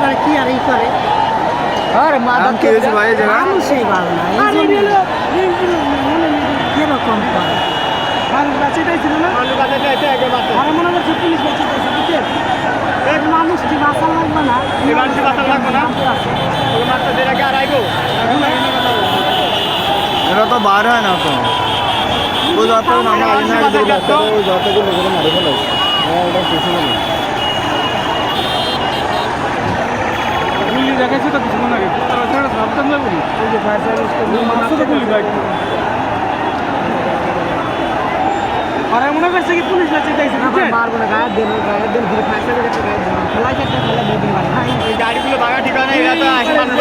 করে কি আর এই করে আরে মাদক কি হয়েছে ভাই এই জায়গা মানুষই ভালো না এই জন্য কিরকম করে মানুষ বাঁচাইটাই ছিল না আর মনে করছে পুলিশ বাঁচাইতেছে বুঝছেন এক মানুষ কি বাঁচা লাগবে না এটা তো বার হয় না তো ও যত আমরা আগে না যত যতগুলো লোকের মারে ফেলে ওটা কিছু না গুলি দেখাচ্ছে তো কিছুক্ষণ আগে তারা ছাড়া সাবধান না গুলি ওই যে ফায়ার সার্ভিস মারছে তো গুলি বাইক আর মনে করছে কি পুলিশ বাঁচাইতেছে বুঝছেন মারবো না গায়ে দেন ফায়ার সার্ভিস একটা গায়ে দেন খেলা একটা খেলা দুই দিন বাড়ি গাড়িগুলো বাগা ঠিকানা এরা তো আসে মানুষ